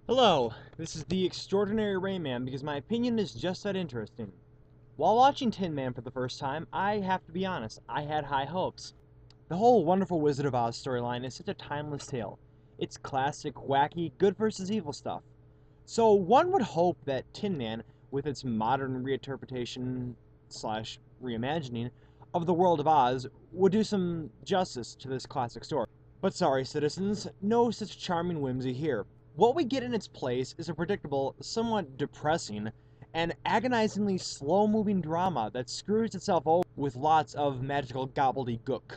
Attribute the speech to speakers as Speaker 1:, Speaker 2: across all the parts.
Speaker 1: Hello, this is the Extraordinary Rayman because my opinion is just that interesting. While watching Tin Man for the first time, I have to be honest, I had high hopes. The whole Wonderful Wizard of Oz storyline is such a timeless tale. It's classic, wacky, good versus evil stuff. So one would hope that Tin Man, with its modern reinterpretation slash reimagining of the world of Oz, would do some justice to this classic story. But sorry, citizens, no such charming whimsy here. What we get in its place is a predictable, somewhat depressing, and agonizingly slow-moving drama that screws itself over with lots of magical gobbledygook.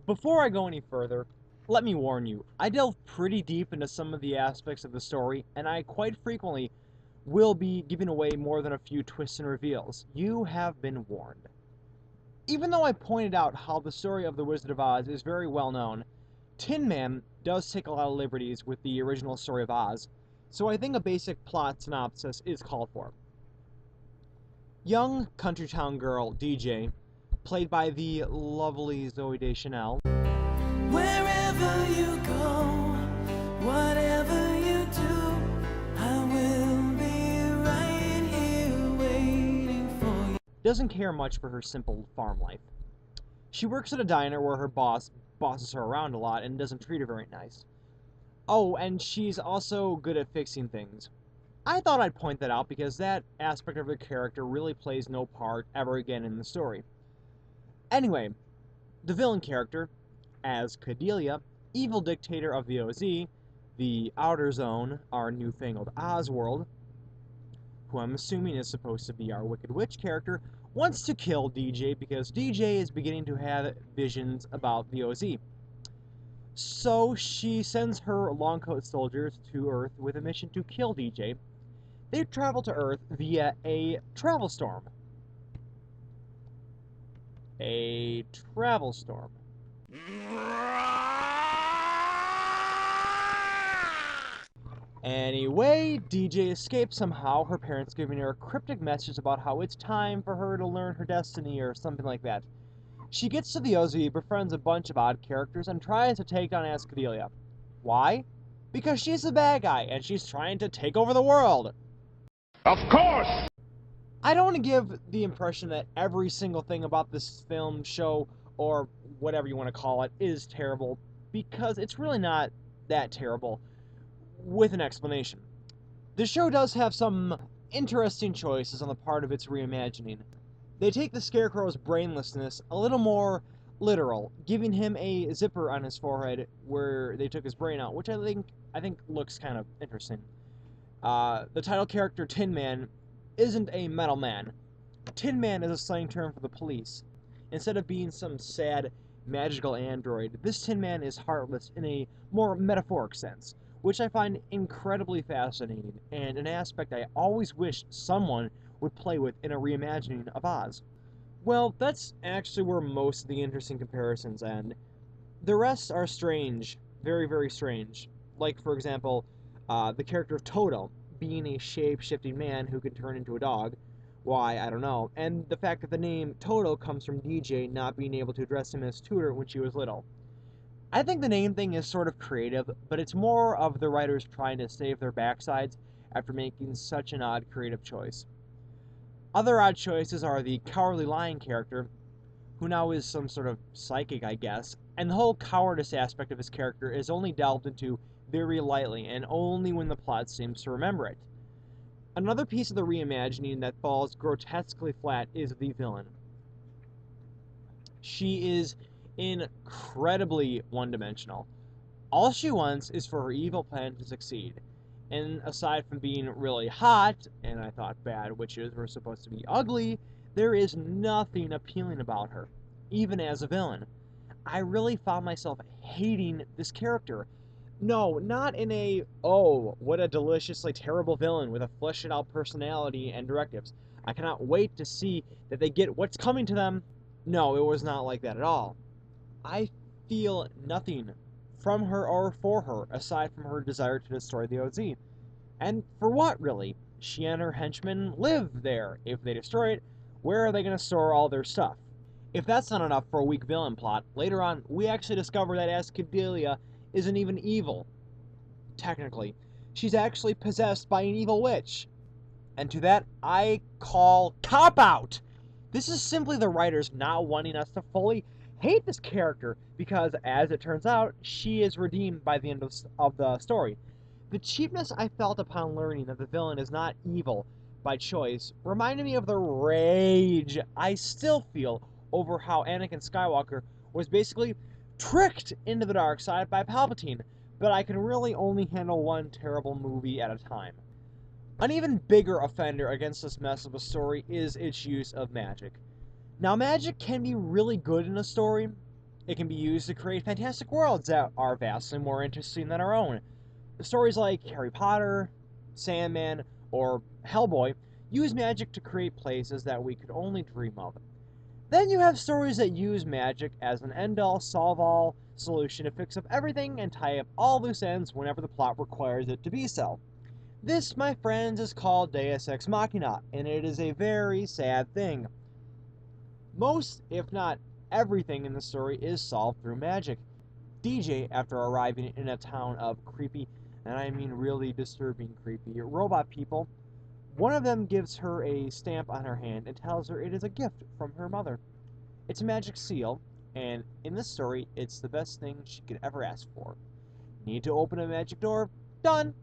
Speaker 1: Before I go any further, let me warn you, I delve pretty deep into some of the aspects of the story, and I quite frequently will be giving away more than a few twists and reveals. You have been warned. Even though I pointed out how the story of the Wizard of Oz is very well known, Tin Man does take a lot of liberties with the original story of Oz, so I think a basic plot synopsis is called for. Young country town girl DJ, played by the lovely Zooey Deschanel,
Speaker 2: Wherever you go, whatever you do, I will be right here waiting for you.
Speaker 1: doesn't care much for her simple farm life. She works at a diner where her boss bosses her around a lot and doesn't treat her very nice. Oh, and she's also good at fixing things. I thought I'd point that out because that aspect of her character really plays no part ever again in the story. Anyway, the villain character, as Cordelia, evil dictator of the OZ, the Outer Zone, our newfangled Oz world, who I'm assuming is supposed to be our Wicked Witch character, wants to kill DJ because DJ is beginning to have visions about the OZ. So she sends her longcoat soldiers to Earth with a mission to kill DJ. They travel to Earth via a travel storm. A travel storm. Anyway, DJ escapes somehow, her parents giving her a cryptic message about how it's time for her to learn her destiny or something like that. She gets to the OZ, befriends a bunch of odd characters, and tries to take on Ascadelia. Why? Because she's the bad guy, and she's trying to take over the world!
Speaker 3: Of course!
Speaker 1: I don't want to give the impression that every single thing about this film, show, or whatever you want to call it, is terrible, because it's really not that terrible, with an explanation. The show does have some interesting choices on the part of its reimagining. They take the Scarecrow's brainlessness a little more literal, giving him a zipper on his forehead where they took his brain out, which I think looks kind of interesting. The title character Tin Man isn't a metal man. Tin Man is a slang term for the police. Instead of being some sad magical android, this Tin Man is heartless in a more metaphoric sense, which I find incredibly fascinating, and an aspect I always wished someone would play with in a reimagining of Oz. Well, that's actually where most of the interesting comparisons end. The rest are strange, very, very strange. Like, for example, the character of Toto being a shape-shifting man who can turn into a dog. Why, I don't know. And the fact that the name Toto comes from DJ not being able to address him as tutor when she was little. I think the name thing is sort of creative, but it's more of the writers trying to save their backsides after making such an odd creative choice. Other odd choices are the Cowardly Lion character, who now is some sort of psychic, I guess, and the whole cowardice aspect of his character is only delved into very lightly, and only when the plot seems to remember it. Another piece of the reimagining that falls grotesquely flat is the villain. She is incredibly one-dimensional. All she wants is for her evil plan to succeed. And aside from being really hot, and I thought bad witches were supposed to be ugly, there is nothing appealing about her, even as a villain. I really found myself hating this character. No, not in a, oh, what a deliciously terrible villain with a fleshed out personality and directives. I cannot wait to see that they get what's coming to them. No, it was not like that at all. I feel nothing from her or for her, aside from her desire to destroy the OZ. And for what, really? She and her henchmen live there. If they destroy it, where are they going to store all their stuff? If that's not enough for a weak villain plot, later on, we actually discover that Ascadelia isn't even evil, technically. She's actually possessed by an evil witch. And to that, I call cop-out! This is simply the writers not wanting us to fully hate this character, because, as it turns out, she is redeemed by the end of the story. The cheapness I felt upon learning that the villain is not evil by choice reminded me of the rage I still feel over how Anakin Skywalker was basically tricked into the dark side by Palpatine, but I can really only handle one terrible movie at a time. An even bigger offender against this mess of a story is its use of magic. Now, magic can be really good in a story. It can be used to create fantastic worlds that are vastly more interesting than our own. Stories like Harry Potter, Sandman, or Hellboy use magic to create places that we could only dream of. Then you have stories that use magic as an end-all, solve-all solution to fix up everything and tie up all loose ends whenever the plot requires it to be so. This, my friends, is called Deus Ex Machina, and it is a very sad thing. Most, if not everything in the story is solved through magic. DJ, after arriving in a town of creepy, and I mean really disturbing creepy, robot people, one of them gives her a stamp on her hand and tells her it is a gift from her mother. It's a magic seal, and in this story, it's the best thing she could ever ask for. Need to open a magic door? Done!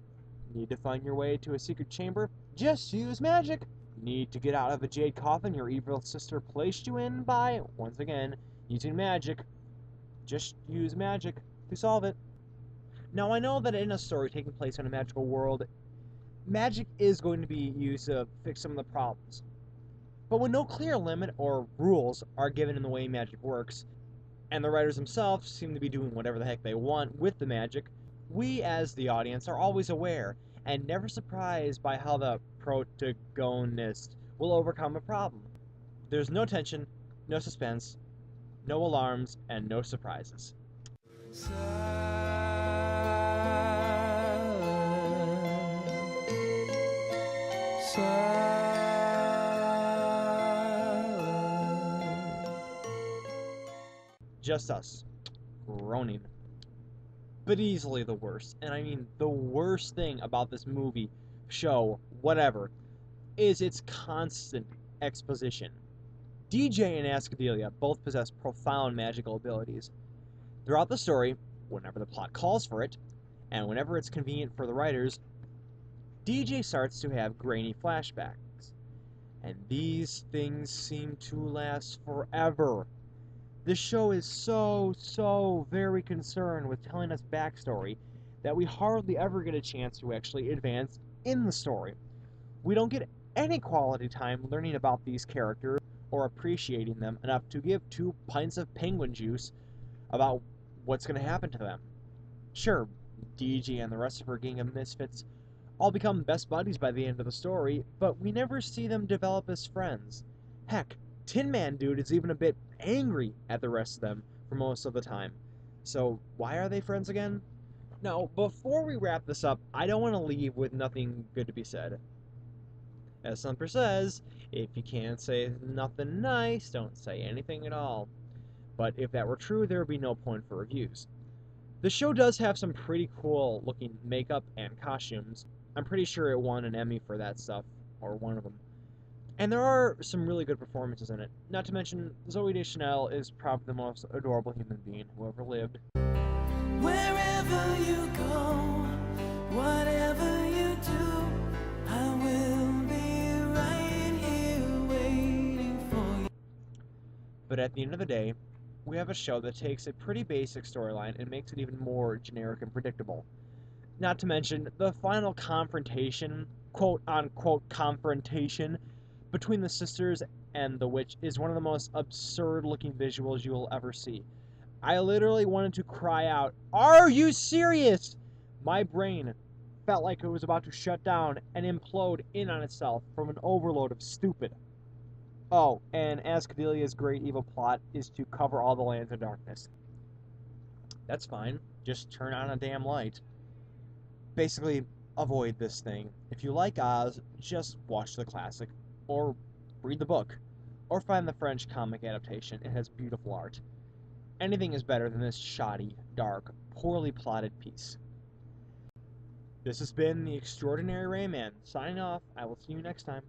Speaker 1: Need to find your way to a secret chamber? Just use magic! Need to get out of a jade coffin your evil sister placed you in by, once again, using magic? Just use magic to solve it. Now, I know that in a story taking place in a magical world, magic is going to be used to fix some of the problems. But when no clear limit or rules are given in the way magic works, and the writers themselves seem to be doing whatever the heck they want with the magic, we as the audience are always aware and never surprised by how the protagonist will overcome a problem. There's no tension, no suspense, no alarms, and no surprises. Just us, groaning. But easily the worst, and I mean the worst thing about this movie, show, whatever, is its constant exposition. DJ and Ascadelia both possess profound magical abilities. Throughout the story, whenever the plot calls for it, and whenever it's convenient for the writers, DJ starts to have grainy flashbacks. And these things seem to last forever. This show is so very concerned with telling us backstory that we hardly ever get a chance to actually advance in the story. We don't get any quality time learning about these characters or appreciating them enough to give 2 pints of penguin juice about what's going to happen to them. Sure, DG and the rest of her gang of misfits all become best buddies by the end of the story, but we never see them develop as friends. Heck, Tin Man Dude is even a bit angry at the rest of them for most of the time. So why are they friends again? Now, before we wrap this up, I don't want to leave with nothing good to be said. As Thumper says, if you can't say nothing nice, don't say anything at all. But if that were true, there would be no point for reviews. The show does have some pretty cool looking makeup and costumes. I'm pretty sure it won an Emmy for that stuff, or one of them. And there are some really good performances in it. Not to mention, Zooey Deschanel is probably the most adorable human being who ever lived.
Speaker 2: Wherever you go, whatever you do, I will be right here waiting for you.
Speaker 1: But at the end of the day, we have a show that takes a pretty basic storyline and makes it even more generic and predictable. Not to mention, the final confrontation, quote-unquote confrontation, between the sisters and the witch is one of the most absurd-looking visuals you will ever see. I literally wanted to cry out, "Are you serious?" My brain felt like it was about to shut down and implode in on itself from an overload of stupid. Oh, and Ascadelia's great evil plot is to cover all the lands in darkness. That's fine. Just turn on a damn light. Basically, avoid this thing. If you like Oz, just watch the classic, or read the book, or find the French comic adaptation. It has beautiful art. Anything is better than this shoddy, dark, poorly plotted piece. This has been the Extraordinary Rayman, signing off. I will see you next time.